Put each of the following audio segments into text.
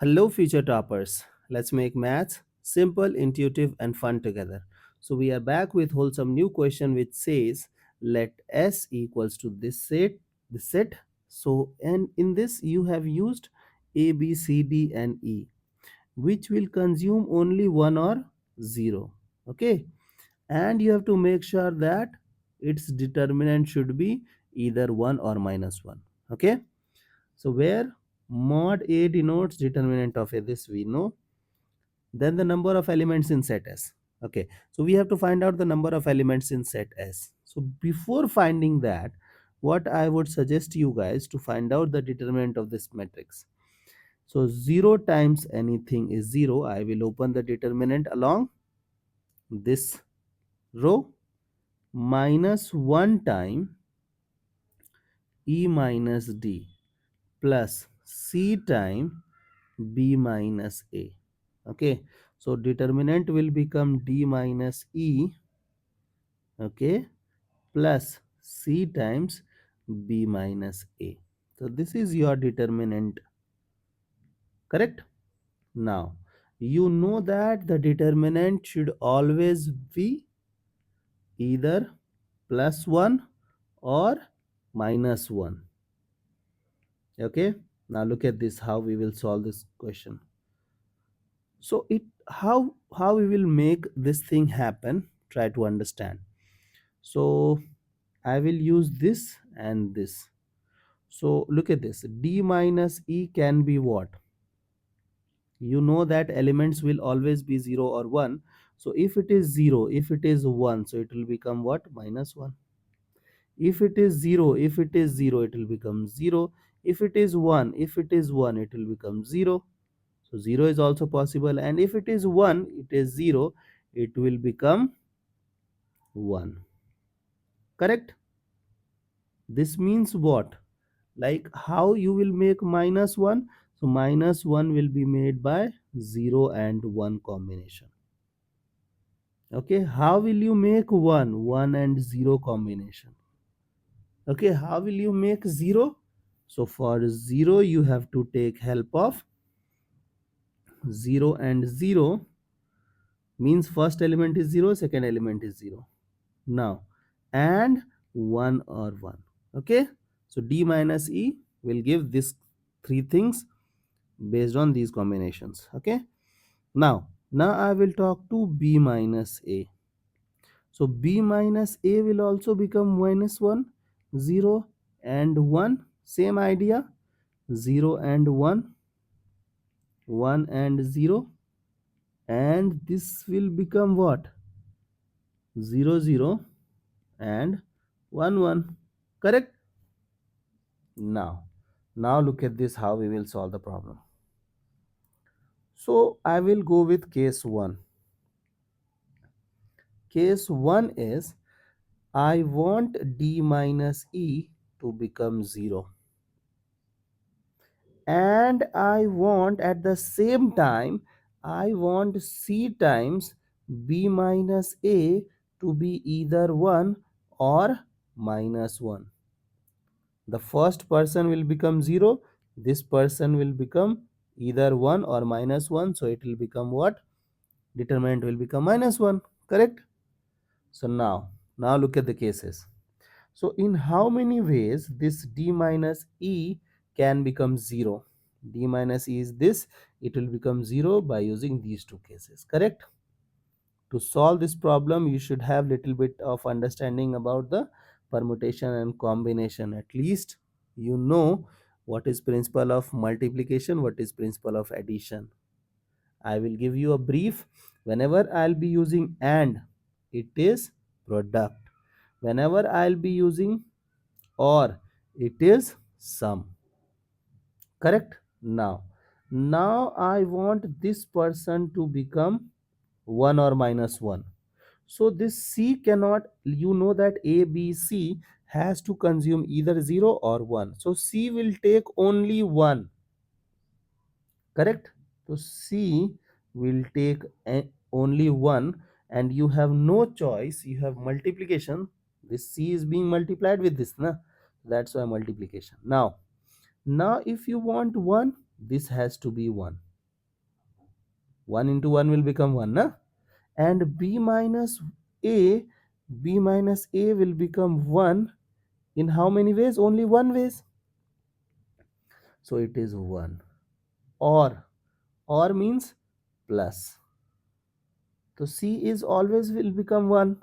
Hello, future toppers. Let's make maths simple, intuitive, and fun together. So we are back with wholesome new question which says let S equals to this set. So and in this you have used A, B, C, D, and E, which will consume only one or zero. Okay, and you have to make sure that its determinant should be either 1 or minus 1. Okay, so where mod A denotes determinant of A, this we know. Then the number of elements in set S. Okay, so we have to find out the number of elements in set S. So before finding that, what I would suggest you guys to find out the determinant of this matrix. So 0 times anything is 0. I will open the determinant along this row, minus 1 time E minus D plus C time B minus A. Okay, so determinant will become D minus E, okay, plus C times B minus A. So this is your determinant, correct? Now you know that the determinant should always be either plus 1 or minus 1. Okay, now look at this, how we will solve this question. So it how we will make this thing happen, try to understand. So I will use this and this. So look at this, D minus E can be what? You know that elements will always be 0 or 1. So if it is 0, if it is 1, so it will become what? Minus 1. If it is 0, if it is 0, it will become 0. If it is 1, if it is 1, it will become 0. So 0 is also possible, and if it is 1, it is 0, it will become 1. Correct? This means what? Like how you will make minus 1? So minus 1 will be made by 0 and 1 combination. Okay, how will you make 1? 1 and 0 combination. Okay, how will you make 0? So for 0 you have to take help of 0 and 0, means first element is 0, second element is 0. Now and 1 or 1. Okay, so D minus E will give this three things based on these combinations. Okay, now I will talk to B minus A. So B minus A will also become minus 1, 0 and 1. Same idea, 0 and 1, 1 and 0, and this will become what? 0 0 and 1 1. Correct? Now look at this, how we will solve the problem. So I will go with case 1. Case 1 is I want D minus E to become 0, and I want at the same time I want C times B minus A to be either 1 or minus 1. The first person will become 0, this person will become either 1 or minus 1, so it will become what? Determinant will become minus 1. Correct? So now look at the cases. So in how many ways this D minus E can become 0? D minus E is this, it will become 0 by using these two cases. Correct? To solve this problem you should have little bit of understanding about the permutation and combination. At least you know what is principle of multiplication, what is principle of addition. I will give you a brief. Whenever I'll be using and, it is product. Whenever I'll be using or, it is sum. Correct? Now I want this person to become 1 or minus 1. So this C cannot, you know that A, B, C has to consume either 0 or 1. So C will take only 1. Correct? So C will take only 1, and you have no choice. You have multiplication. This C is being multiplied with this. Na? That's why multiplication. Now if you want 1, this has to be 1. 1 into 1 will become 1, na? And a, b minus a will become 1 in how many ways? Only one ways. So it is 1. Or means plus. So c is always will become 1.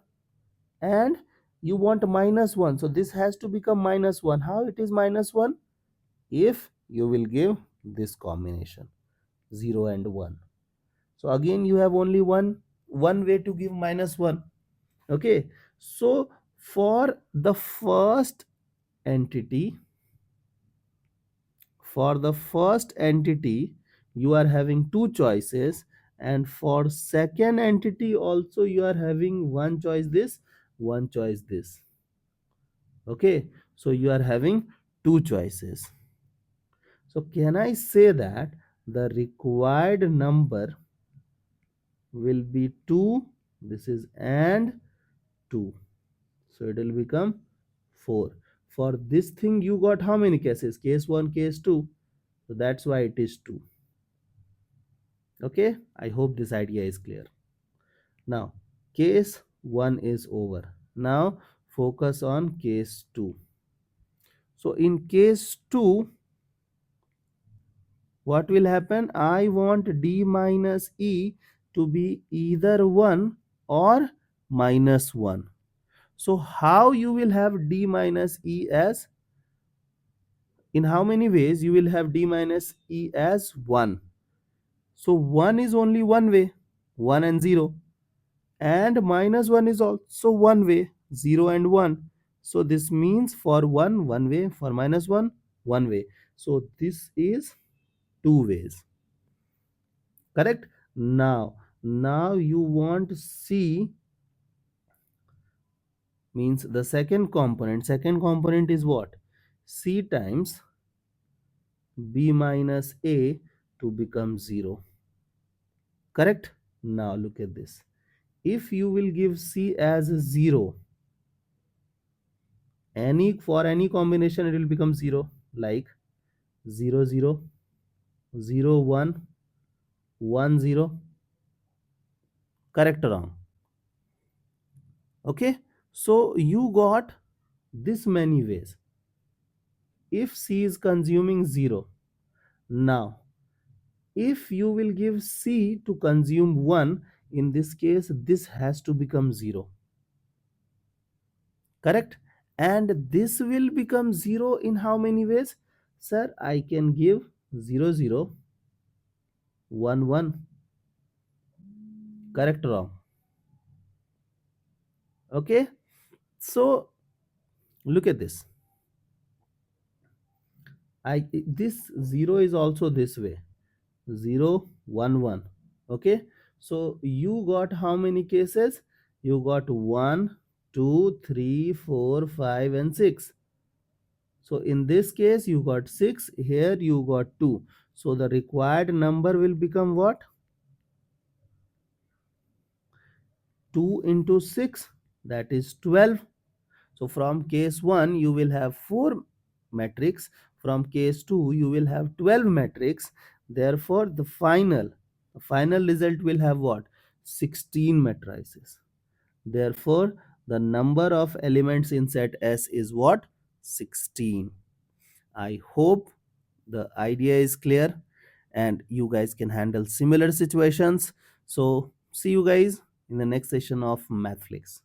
And you want minus 1. So this has to become minus 1. How it is minus 1? If you will give this combination 0 and 1. So again you have only one way to give minus 1. Okay. So for the first entity, you are having two choices, and for second entity also you are having one choice this, one choice this. Okay, so you are having two choices. So can I say that the required number will be 2, this is and 2, so it will become 4. For this thing you got how many cases? Case 1, case 2, so that's why it is 2. Okay, I hope this idea is clear. Now case 1 is over. Now focus on case 2. So in case 2, what will happen? I want d minus e to be either 1 or minus 1. So how you will have d minus e as, in how many ways you will have d minus e as 1? So 1 is only one way, 1 and 0, and minus 1 is also one way, 0 and 1. So this means for 1 one way, for minus 1 one way. So this is two ways. Correct? Now you want c, means the second component. Second component is what? C times b minus a to become 0. Correct? Now look at this. If you will give c as 0, for any combination it will become 0, like 0 0, 0 1, 1 0. Correct or wrong? Okay, so you got this many ways if c is consuming 0. Now if you will give c to consume 1, in this case this has to become 0. Correct? And this will become 0 in how many ways? Sir, I can give 0 0, 1 1. Correct or wrong? Okay, so look at this. This 0 is also this way, 0 1 1. Okay, so you got how many cases? You got 1 2 3 4 5 and 6. So in this case you got 6, here you got 2. So the required number will become what? 2 into 6, that is 12. So from case 1 you will have 4 matrix, from case 2 you will have 12 matrix. Therefore the final result will have what? 16 matrices. Therefore the number of elements in set S is what? 16. I hope the idea is clear and you guys can handle similar situations. So see you guys in the next session of Mathflix.